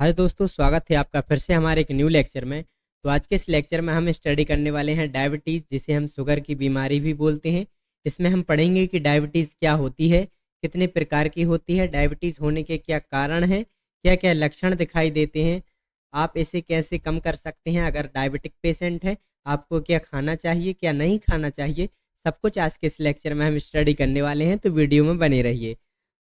हाय दोस्तों, स्वागत है आपका फिर से हमारे एक न्यू लेक्चर में। तो आज के इस लेक्चर में हम स्टडी करने वाले हैं डायबिटीज़, जिसे हम शुगर की बीमारी भी बोलते हैं। इसमें हम पढ़ेंगे कि डायबिटीज़ क्या होती है, कितने प्रकार की होती है, डायबिटीज़ होने के क्या कारण हैं, क्या क्या लक्षण दिखाई देते हैं, आप इसे कैसे कम कर सकते हैं अगर डायबिटिक पेशेंट है, आपको क्या खाना चाहिए क्या नहीं खाना चाहिए, सब कुछ आज के इस लेक्चर में हम स्टडी करने वाले हैं। तो वीडियो में बने रहिए।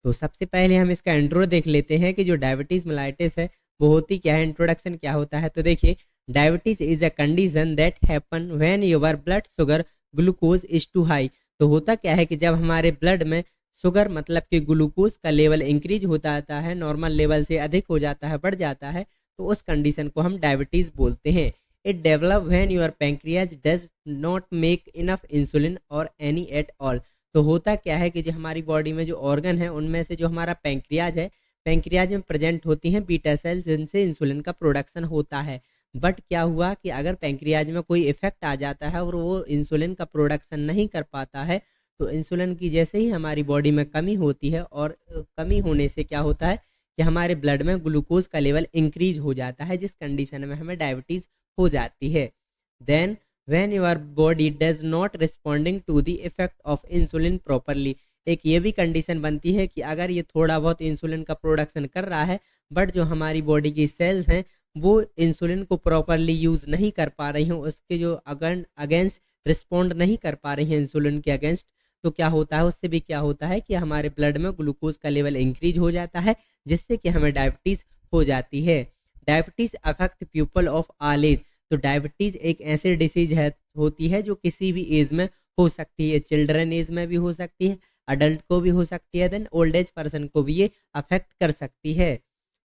तो सबसे पहले हम इसका इंट्रो देख लेते हैं कि जो डायबिटीज़ मेलाइटिस है वो होती क्या है, इंट्रोडक्शन क्या होता है। तो देखिए, diabetes is a condition that happen when your blood sugar glucose is too high. तो होता क्या है कि जब हमारे ब्लड में शुगर मतलब कि ग्लूकोज का लेवल इंक्रीज होता आता है, नॉर्मल लेवल से अधिक हो जाता है, बढ़ जाता है, तो उस कंडीशन को हम डायबिटीज बोलते हैं। It develop when your pancreas does not make enough insulin और एनी एट ऑल। तो होता क्या है कि जो हमारी बॉडी में जो ऑर्गन है उनमें से जो हमारा पैंक्रियाज है, पैंक्रियाज में प्रेजेंट होती हैं बीटा सेल्स, जिनसे इंसुलिन का प्रोडक्शन होता है। बट क्या हुआ कि अगर पैंक्रियाज में कोई इफेक्ट आ जाता है और वो इंसुलिन का प्रोडक्शन नहीं कर पाता है, तो इंसुलिन की जैसे ही हमारी बॉडी में कमी होती है, और कमी होने से क्या होता है कि हमारे ब्लड में ग्लूकोज का लेवल इंक्रीज हो जाता है, जिस कंडीशन में हमें डायबिटीज़ हो जाती है। Then when your body does not responding to the effect of insulin properly, एक ये भी कंडीशन बनती है कि अगर ये थोड़ा बहुत इंसुलिन का प्रोडक्शन कर रहा है, बट जो हमारी बॉडी की सेल्स हैं वो इंसुलिन को प्रॉपरली यूज़ नहीं कर पा रही हैं, उसके जो अगेंस्ट रिस्पॉन्ड नहीं कर पा रही हैं इंसुलिन के अगेंस्ट, तो क्या होता है, उससे भी क्या होता है कि हमारे ब्लड में ग्लूकोज का लेवल इंक्रीज हो जाता है, जिससे कि हमें डायबिटीज़ हो जाती है। Diabetes affect people of all age. तो डायबिटीज़ एक ऐसी डिसीज है होती है जो किसी भी एज में हो सकती है, चिल्ड्रन एज में भी हो सकती है, अडल्ट को भी हो सकती है, देन ओल्ड एज पर्सन को भी ये अफेक्ट कर सकती है।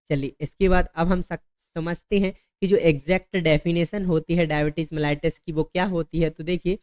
चलिए, इसके बाद अब हम समझते हैं कि जो एग्जैक्ट डेफिनेशन होती है डायबिटीज मेलाइटिस की वो क्या होती है। तो देखिए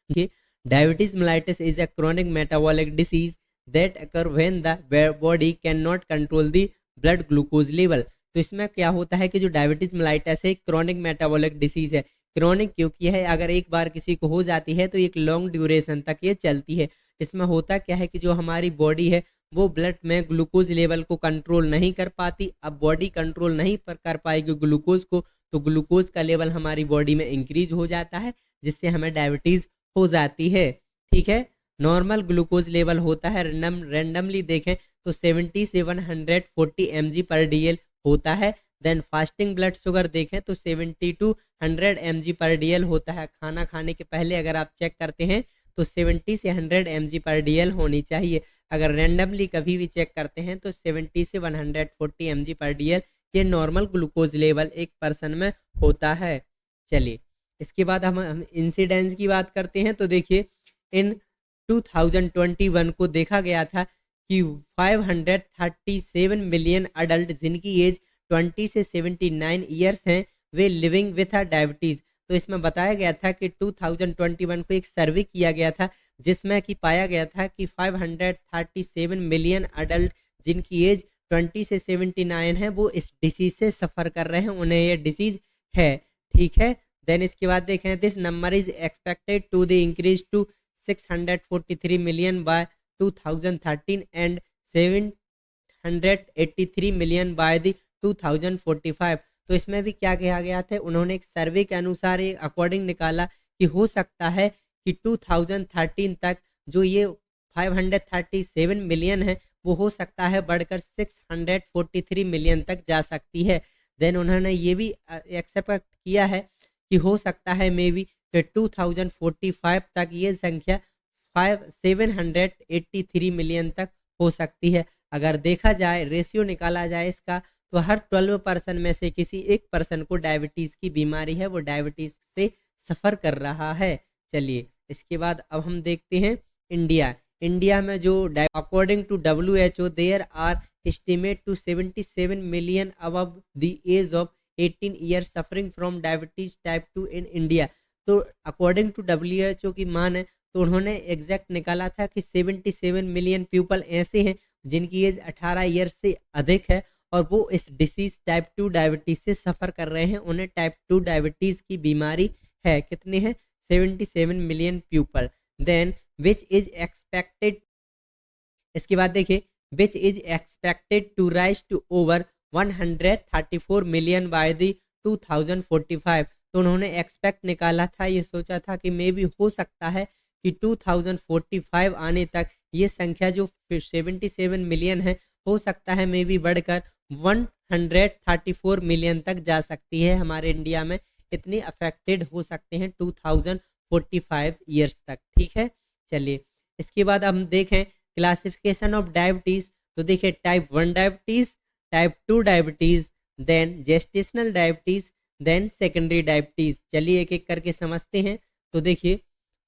कि diabetes mellitus is a chronic metabolic disease that occur when the body can not control the blood glucose level. तो इसमें क्या होता है कि जो डायबिटीज मेलाइटिस है क्रोनिक मेटाबॉलिक डिसीज है। क्रोनिक क्योंकि है, अगर एक बार किसी को हो जाती है तो एक लॉन्ग ड्यूरेशन तक ये चलती है। इसमें होता क्या है कि जो हमारी बॉडी है वो ब्लड में ग्लूकोज लेवल को कंट्रोल नहीं कर पाती। अब बॉडी कंट्रोल नहीं कर पाएगी ग्लूकोज को, तो ग्लूकोज का लेवल हमारी बॉडी में इंक्रीज हो जाता है, जिससे हमें डायबिटीज हो जाती है। ठीक है, नॉर्मल ग्लूकोज लेवल होता है, रेंडमली देखें तो 70 से 140 mg पर डीएल होता है। देन फास्टिंग ब्लड शुगर देखें तो 70 टू 100 mg पर डीएल होता है। खाना खाने के पहले अगर आप चेक करते हैं तो 70 से 100 mg पर डीएल होनी चाहिए। अगर रैंडमली कभी भी चेक करते हैं तो 70 से 140 mg पर डीएल ये नॉर्मल ग्लूकोज लेवल एक पर्सन में होता है। चलिए, इसके बाद हम इंसिडेंस की बात करते हैं। तो देखिए, इन 2021 को देखा गया था कि 537 मिलियन अडल्ट जिनकी एज 20 से 79 ईयर्स हैं, वे लिविंग विथ अ डायबिटीज़। तो इसमें बताया गया था कि 2021 को एक सर्वे किया गया था, जिसमें कि पाया गया था कि 537 मिलियन अडल्ट जिनकी एज 20 से 79 है वो इस डिसीज से सफ़र कर रहे हैं, उन्हें ये डिसीज है। ठीक है, देन इसके बाद देखें, this number is expected to the increase to 643 million by 2013 and 783 million by the 2045। तो इसमें भी क्या कहा गया था, उन्होंने एक सर्वे के अनुसार एक अकॉर्डिंग निकाला कि हो सकता है कि 2013 तक जो ये 537 मिलियन है वो हो सकता है बढ़कर 643 मिलियन तक जा सकती है। देन उन्होंने ये भी एक्सपेक्ट किया है कि हो सकता है मे बी कि 2045 तक ये संख्या 783 मिलियन तक हो सकती है। अगर देखा जाए, रेशियो निकाला जाए इसका, तो हर 12 पर्सन में से किसी एक पर्सन को डायबिटीज़ की बीमारी है, वो डायबिटीज़ से सफ़र कर रहा है। चलिए, इसके बाद अब हम देखते हैं इंडिया। इंडिया में जो according to WHO there are estimate to 77 million above the age of 18 years suffering from diabetes type 2 in India. तो अकॉर्डिंग टू WHO की मान है, तो उन्होंने एग्जैक्ट निकाला था कि 77 मिलियन पीपल ऐसे हैं जिनकी एज 18 ईयर्स से अधिक है, और वो इस डिसीज टाइप 2 डायबिटीज से सफ़र कर रहे हैं, उन्हें टाइप 2 डायबिटीज़ की बीमारी है। कितने हैं? 77 million people. Then which is expected, इसके बाद देखिए, which is expected to rise to over 134 million by the 2045। तो उन्होंने एक्सपेक्ट निकाला था, ये सोचा था कि मे बी हो सकता है कि 2045 आने तक ये संख्या जो 77 मिलियन है, हो सकता है मे बी बढ़कर 134 मिलियन तक जा सकती है। हमारे इंडिया में इतने अफेक्टेड हो सकते हैं 2045 ईयर्स तक। ठीक है, चलिए इसके बाद हम देखें क्लासिफिकेशन ऑफ डायबिटीज। तो देखिए type 1 diabetes, type 2 diabetes, then gestational diabetes, then secondary diabetes. चलिए एक एक करके समझते हैं। तो देखिए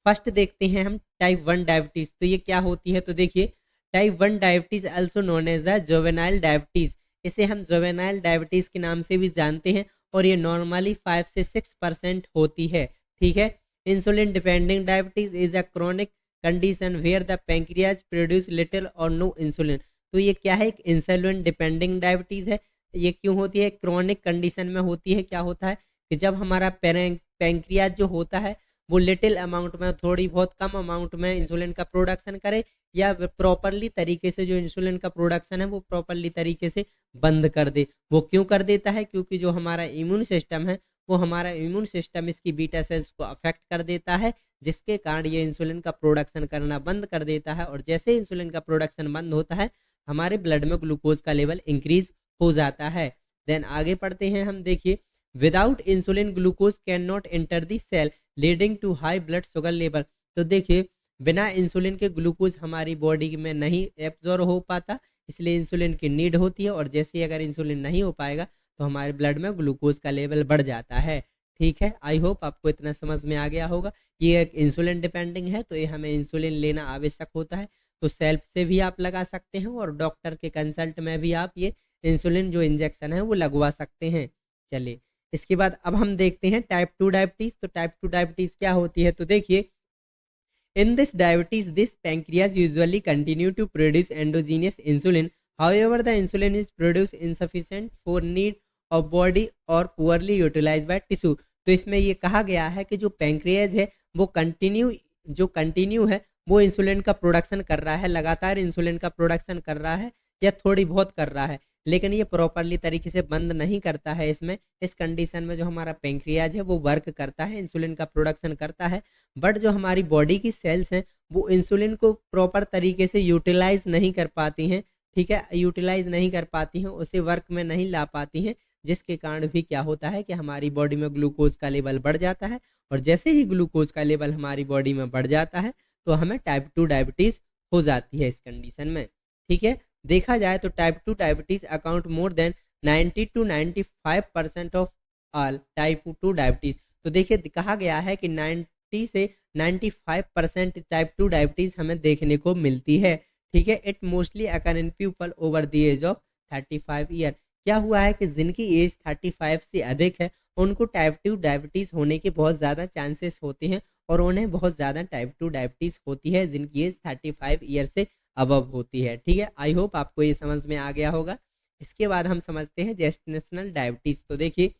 फर्स्ट देखते हैं हम टाइप 1 डायबिटीज। तो ये क्या होती है? तो देखिए type 1 diabetes also known as the juvenile diabetes, इसे हम जुवेनाइल डायबिटीज के नाम से भी जानते हैं, और ये नॉर्मली 5 से 6% होती है। ठीक है, insulin dependent diabetes is a chronic condition where the pancreas produce little or no insulin. तो ये क्या है? एक इंसुलिन डिपेंडिंग डायबिटीज है। ये क्यों होती है? क्रोनिक कंडीशन में होती है। क्या होता है कि जब हमारा पैंक्रियाज जो होता है वो लिटिल अमाउंट में, थोड़ी बहुत कम अमाउंट में इंसुलिन का प्रोडक्शन करे, या प्रॉपरली तरीके से जो इंसुलिन का प्रोडक्शन है वो प्रॉपरली तरीके से बंद कर दे। वो क्यों कर देता है? क्योंकि जो हमारा इम्यून सिस्टम है, वो हमारा इम्यून सिस्टम इसकी बीटा सेल्स को अफेक्ट कर देता है, जिसके कारण ये इंसुलिन का प्रोडक्शन करना बंद कर देता है। और जैसे इंसुलिन का प्रोडक्शन बंद होता है, हमारे ब्लड में ग्लूकोज का लेवल इंक्रीज हो जाता है। देन आगे पढ़ते हैं हम। देखिए without insulin glucose can not enter the cell leading to high blood sugar level. तो देखिए बिना इंसुलिन के ग्लूकोज हमारी बॉडी में नहीं एब्जॉर्ब हो पाता, इसलिए इंसुलिन की नीड होती है। और जैसे ही अगर इंसुलिन नहीं हो पाएगा तो हमारे ब्लड में ग्लूकोज का लेवल बढ़ जाता है। ठीक है, आई होप आपको इतना समझ में आ गया होगा। ये एक इंसुलिन डिपेंडिंग है, तो ये हमें इंसुलिन लेना आवश्यक होता है। तो सेल्फ से भी आप लगा सकते हैं, और डॉक्टर के कंसल्ट में भी आप ये इंसुलिन जो इंजेक्शन है वो लगवा सकते हैं। चलिए इसके बाद अब हम देखते हैं टाइप 2 डायबिटीज। तो टाइप 2 डायबिटीज क्या होती है? तो देखिए in this diabetes, this pancreas usually continue to produce endogenous insulin. However, the insulin is produced insufficient for need of body or poorly utilized by tissue. तो इसमें ये कहा गया है कि जो पैंक्रियाज है वो कंटिन्यू है, वो इंसुलिन का प्रोडक्शन कर रहा है, लगातार इंसुलिन का प्रोडक्शन कर रहा है, या थोड़ी बहुत कर रहा है, लेकिन ये प्रॉपरली तरीके से बंद नहीं करता है। इसमें इस कंडीशन में जो हमारा पैंक्रियाज है वो वर्क करता है, इंसुलिन का प्रोडक्शन करता है, बट जो हमारी बॉडी की सेल्स हैं वो इंसुलिन को प्रॉपर तरीके से यूटिलाइज नहीं कर पाती हैं। ठीक है, यूटिलाइज नहीं कर पाती हैं, उसे वर्क में नहीं ला पाती हैं, जिसके कारण भी क्या होता है कि हमारी बॉडी में ग्लूकोज का लेवल बढ़ जाता है। और जैसे ही ग्लूकोज का लेवल हमारी बॉडी में बढ़ जाता है तो हमें टाइप 2 डायबिटीज हो जाती है इस कंडीशन में। ठीक है, देखा जाए तो type 2 diabetes account more than 90 to 95% of all type 2 diabetes. तो देखिए कहा गया है कि 90 से 95% टाइप 2 डायबिटीज हमें देखने को मिलती है। ठीक है, it mostly occur in people over the age of 35 year. क्या हुआ है कि जिनकी एज 35 से अधिक है उनको टाइप 2 डायबिटीज होने के बहुत ज़्यादा चांसेस होते हैं, और उन्हें बहुत ज़्यादा टाइप 2 डायबिटीज होती है जिनकी एज 35 ईयर से अबव होती है। ठीक है, आई होप आपको ये समझ में आ गया होगा। इसके बाद हम समझते हैं जेस्टेशनल डायबिटीज। तो देखिए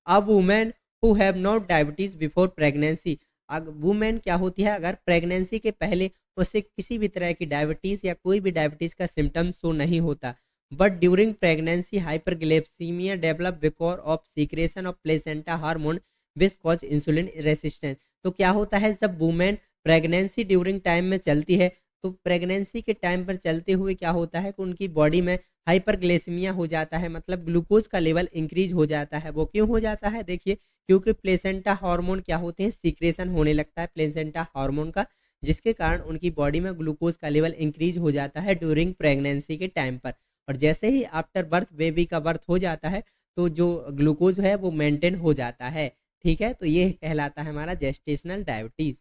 a women who have not diabetes before pregnancy. Women क्या होती है, अगर प्रेगनेंसी के पहले उसे किसी भी तरह की डायबिटीज या कोई भी डायबिटीज का सिम्टम शो नहीं होता, but during pregnancy hyperglycaemia develop because of secretion of placenta hormone which cause insulin resistance. तो क्या होता है, जब वुमेन प्रेगनेंसी ड्यूरिंग टाइम में चलती है, तो प्रेगनेंसी के टाइम पर चलते हुए क्या होता है कि उनकी बॉडी में हाइपरग्लाइसेमिया हो जाता है, मतलब ग्लूकोज का लेवल इंक्रीज हो जाता है। वो क्यों हो जाता है? देखिए क्योंकि प्लेसेंटा हार्मोन क्या होते हैं, सीक्रेशन होने लगता है प्लेसेंटा हार्मोन का, जिसके कारण उनकी बॉडी में ग्लूकोज का लेवल इंक्रीज हो जाता है ड्यूरिंग प्रेगनेंसी के टाइम पर। और जैसे ही आफ्टर बर्थ बेबी का बर्थ हो जाता है तो जो ग्लूकोज है वो मेंटेन हो जाता है। ठीक है, तो ये कहलाता है हमारा जेस्टेशनल डायबिटीज।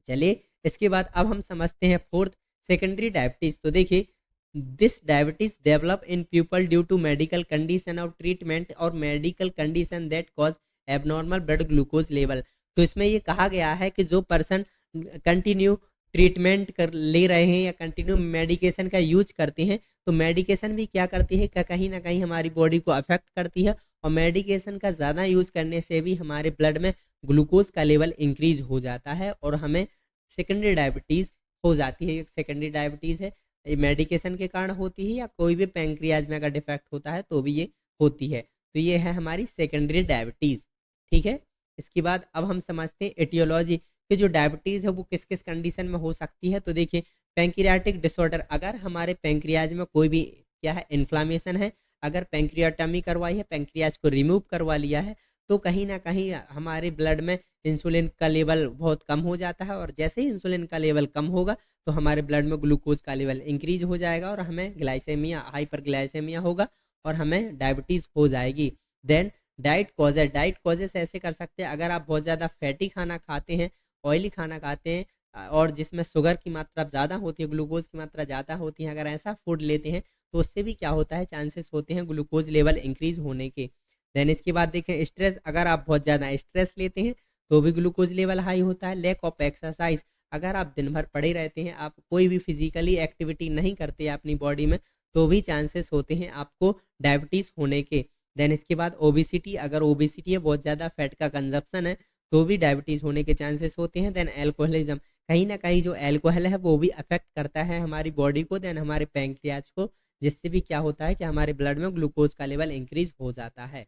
चलिए इसके बाद अब हम समझते हैं फोर्थ सेकेंडरी डायबिटीज। तो देखिए this diabetes develop in people due to medical condition of treatment और medical condition that cause abnormal blood glucose level. तो इसमें ये कहा गया है कि जो पर्सन कंटिन्यू ट्रीटमेंट कर ले रहे हैं या कंटिन्यू मेडिकेशन का यूज करते हैं, तो मेडिकेशन भी क्या करती है, कहीं ना कहीं हमारी बॉडी को अफेक्ट करती है, और मेडिकेशन का ज़्यादा यूज करने से भी हमारे ब्लड में ग्लूकोज का लेवल इंक्रीज हो जाता है और हमें सेकेंडरी डायबिटीज़ हो जाती है। एक सेकेंडरी डायबिटीज़ है, ये मेडिकेशन के कारण होती है या कोई भी पैंक्रियाज में अगर डिफेक्ट होता है तो भी ये होती है। तो ये है हमारी सेकेंडरी डायबिटीज़। ठीक है, इसके बाद अब हम समझते हैं एटियोलॉजी कि जो डायबिटीज़ है वो किस किस कंडीशन में हो सकती है। तो देखिए, पैंक्रियाटिक डिसऑर्डर, अगर हमारे पैंक्रियाज में कोई भी क्या है इन्फ्लामेशन है, अगर पैंक्रियाटमी करवाई है, पैंक्रियाज को रिमूव करवा लिया है, तो कहीं ना कहीं हमारे ब्लड में इंसुलिन का लेवल बहुत कम हो जाता है, और जैसे ही इंसुलिन का लेवल कम होगा तो हमारे ब्लड में ग्लूकोज का लेवल इंक्रीज हो जाएगा और हमें ग्लाइसेमिया, हाइपर ग्लाइसेमिया होगा और हमें डायबिटीज़ हो जाएगी। देन डाइट कॉजेस ऐसे कर सकते हैं, अगर आप बहुत ज़्यादा फैटी खाना खाते हैं, ऑयली खाना खाते हैं, और जिसमें शुगर की मात्रा ज़्यादा होती है, ग्लूकोज की मात्रा ज़्यादा होती है, अगर ऐसा फूड लेते हैं तो उससे भी क्या होता है, चांसेस होते हैं ग्लूकोज लेवल इंक्रीज होने के। देन इसके बाद देखें स्ट्रेस, अगर आप बहुत ज़्यादा स्ट्रेस लेते हैं तो भी ग्लूकोज लेवल हाई होता है। लैक ऑफ एक्सरसाइज, अगर आप दिन भर पड़े रहते हैं, आप कोई भी फिजिकली एक्टिविटी नहीं करते अपनी बॉडी में, तो भी चांसेस होते हैं आपको डायबिटीज़ होने के। देन इसके बाद ओबिसिटी, अगर ओबिसिटी है, बहुत ज़्यादा फैट का कंजप्शन है, तो भी डायबिटीज़ होने के चांसेस होते हैं। देन एल्कोहलिज्म, कहीं ना कहीं जो एल्कोहल है वो भी अफेक्ट करता है हमारी बॉडी को, देन हमारे पैंक्रियाज को, जिससे भी क्या होता है कि हमारे ब्लड में ग्लूकोज का लेवल इंक्रीज हो जाता है।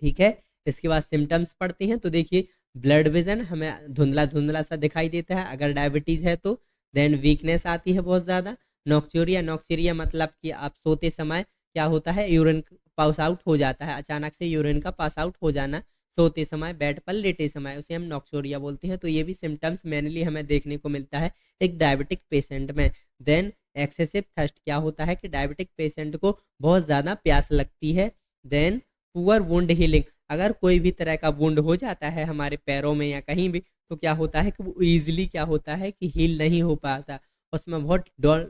ठीक है, इसके बाद सिम्टम्स पढ़ते हैं। तो देखिए, ब्लड विजन हमें धुंधला धुंधला सा दिखाई देता है अगर डायबिटीज़ है तो। देन वीकनेस आती है बहुत ज़्यादा। नॉक्चूरिया, नॉक्चूरिया मतलब कि आप सोते समय क्या होता है, यूरिन पास आउट हो जाता है, अचानक से यूरिन का पास आउट हो जाना सोते समय, बेड पर लेटे समय, उसे हम नॉक्चूरिया बोलते हैं। तो ये भी सिम्टम्स मेनली हमें देखने को मिलता है एक डायबिटिक पेशेंट में। देन एक्सेसिव थर्स्ट, क्या होता है कि डायबिटिक पेशेंट को बहुत ज़्यादा प्यास लगती है। देन पुअर वुंड हीलिंग, अगर कोई भी तरह का वुंड हो जाता है हमारे पैरों में या कहीं भी, तो क्या होता है कि वो ईजिली क्या होता है कि हील नहीं हो पाता, उसमें बहुत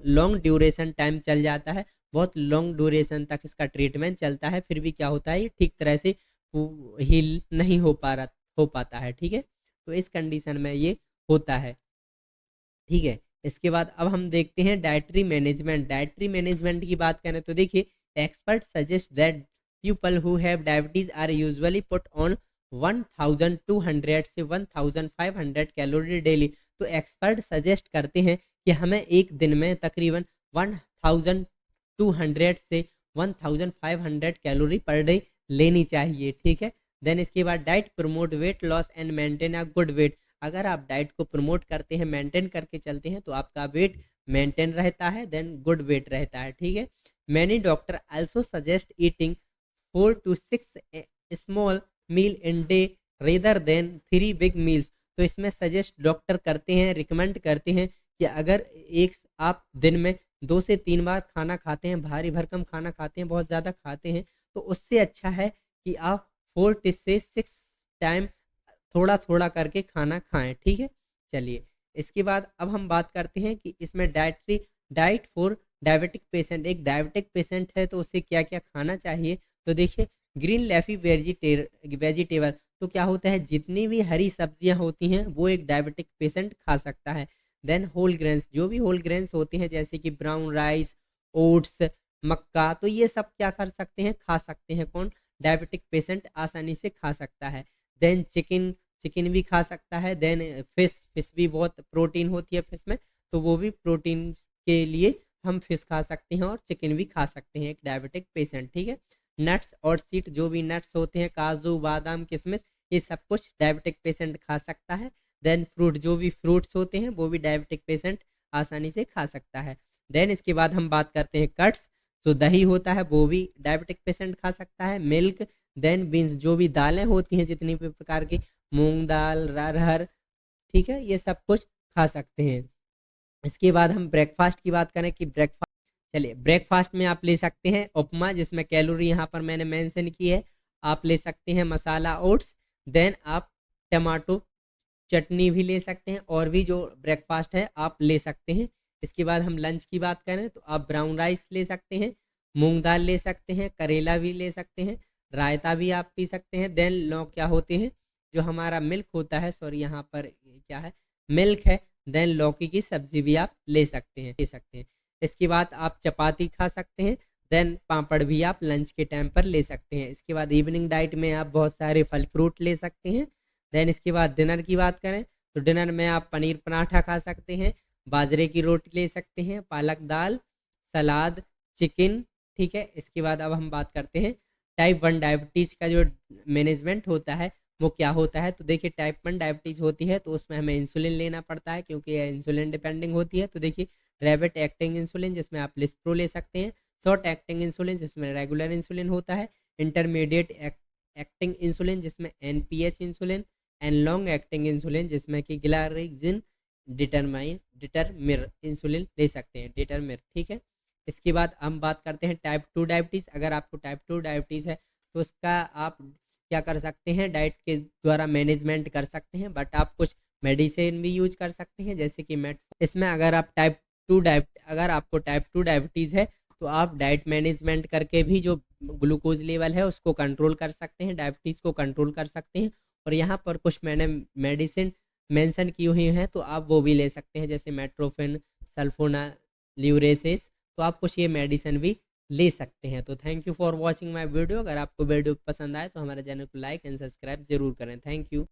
लॉन्ग ड्यूरेशन टाइम चल जाता है, बहुत लॉन्ग ड्यूरेशन तक इसका ट्रीटमेंट चलता है, फिर भी क्या होता है ये ठीक तरह से हील नहीं हो पाता है। ठीक है, तो इस कंडीशन में ये होता है। ठीक है, इसके बाद अब हम देखते हैं डाइटरी मैनेजमेंट। डाइटरी मैनेजमेंट की बात करें तो देखिए, expert suggest that people who have diabetes are usually put on 1200 से 1500 कैलोरी डेली। तो एक्सपर्ट सजेस्ट करते हैं कि हमें एक दिन में तकरीबन 1200 से 1500 कैलोरी पर डे लेनी चाहिए। ठीक है, देन इसके बाद diet promote weight loss and maintain a good weight, अगर आप डाइट को प्रमोट करते हैं, मेंटेन करके चलते हैं, तो आपका वेट मेंटेन रहता है, देन गुड वेट रहता है। ठीक है, many doctor also suggest eating 4 to 6 small meal in day rather than 3 big meals. तो इसमें सजेस्ट डॉक्टर करते हैं, रिकमेंड करते हैं कि अगर एक आप दिन में 2 से 3 बार खाना खाते हैं, भारी भरकम खाना खाते हैं, बहुत ज़्यादा खाते हैं, तो उससे अच्छा है कि आप 4 से 6 टाइम थोड़ा थोड़ा करके खाना खाएं। ठीक है, चलिए इसके बाद अब हम बात करते हैं कि इसमें डाइट फॉर डायबिटिक पेशेंट, एक डायबिटिक पेशेंट है तो उसे क्या क्या खाना चाहिए। तो देखिए, ग्रीन लेफी वेजिटेबल, तो क्या होता है, जितनी भी हरी सब्जियां होती हैं वो एक डायबिटिक पेशेंट खा सकता है। देन होल ग्रेन्स, जो भी होल ग्रेन्स होते हैं जैसे कि ब्राउन राइस, ओट्स, मक्का, तो ये सब क्या कर सकते हैं, खा सकते हैं, कौन, डायबिटिक पेशेंट आसानी से खा सकता है। देन चिकन, चिकन भी खा सकता है। देन फिश भी बहुत प्रोटीन होती है फिश में, तो वो भी प्रोटीन के लिए हम फिश खा सकते हैं और चिकन भी खा सकते हैं एक डायबिटिक पेशेंट। ठीक है, नट्स और सीड, जो भी नट्स होते हैं, काजू बादाम किशमिश, ये सब कुछ डायबिटिक पेशेंट खा सकता है। देन फ्रूट, जो भी फ्रूट्स होते हैं वो भी डायबिटिक पेशेंट आसानी से खा सकता है। देन इसके बाद हम बात करते हैं कट्स, जो दही होता है वो भी डायबिटिक पेशेंट खा सकता है। मिल्क, देन बीन्स, जो भी दालें होती हैं जितनी भी प्रकार की, मूंग दाल, अरहर, ठीक है, ये सब कुछ खा सकते हैं। इसके बाद हम ब्रेकफास्ट की बात करें कि ब्रेकफास्ट, चलिए ब्रेकफास्ट में आप ले सकते हैं उपमा, जिसमें कैलोरी यहाँ पर मैंने मेंशन की है, आप ले सकते हैं मसाला ओट्स, देन आप टमाटो चटनी भी ले सकते हैं, और भी जो ब्रेकफास्ट है आप ले सकते हैं। इसके बाद हम लंच की बात करें तो आप ब्राउन राइस ले सकते हैं, मूंग दाल ले सकते हैं, करेला भी ले सकते हैं, रायता भी आप पी सकते हैं। देन लौ क्या होते हैं, जो हमारा मिल्क होता है, सॉरी यहाँ पर क्या है, मिल्क है। देन लौकी की सब्जी भी आप ले सकते हैं। इसके बाद आप चपाती खा सकते हैं। देन पापड़ भी आप लंच के टाइम पर ले सकते हैं। इसके बाद इवनिंग डाइट में आप बहुत सारे फल फ्रूट ले सकते हैं। देन इसके बाद डिनर की बात करें तो डिनर में आप पनीर पराठा खा सकते हैं, बाजरे की रोटी ले सकते हैं, पालक दाल, सलाद, चिकन। ठीक है, इसके बाद अब हम बात करते हैं टाइप 1 डायबिटीज़ का जो मैनेजमेंट होता है वो क्या होता है। तो देखिए टाइप 1 डायबिटीज़ होती है तो उसमें हमें इंसुलिन लेना पड़ता है क्योंकि यह इंसुलिन डिपेंडिंग होती है। तो देखिए रैपिड एक्टिंग इंसुलिन जिसमें आप लिस्प्रो ले सकते हैं, शॉर्ट एक्टिंग इंसुलिन जिसमें रेगुलर इंसुलिन होता है, इंटरमीडिएट एक्टिंग इंसुलिन जिसमें NPH insulin, and long acting insulin जिसमें कि ग्लारिक्सिन डिटरमिर इंसुलिन ले सकते हैं, डिटरमिर। ठीक है, इसके बाद हम बात करते हैं टाइप 2 डायबिटीज़। अगर आपको टाइप 2 डायबिटीज़ है तो उसका आप क्या कर सकते हैं, डाइट के द्वारा मैनेजमेंट कर सकते हैं, बट आप कुछ मेडिसिन भी यूज कर सकते हैं जैसे कि मेट। इसमें अगर आपको टाइप 2 डायबिटीज़ है तो आप डाइट मैनेजमेंट करके भी जो ग्लूकोज लेवल है उसको कंट्रोल कर सकते हैं, डायबिटीज़ को कंट्रोल कर सकते हैं। और यहाँ पर कुछ मैंने मेडिसिन मेंशन की हुई हैं तो आप वो भी ले सकते हैं जैसे मेट्रोफिन, सल्फोना ल्यूरेसिस। तो आप कुछ ये मेडिसिन भी ले सकते हैं। तो thank you for watching my video. अगर आपको वीडियो पसंद आए तो हमारे चैनल को लाइक एंड सब्सक्राइब जरूर करें। Thank you.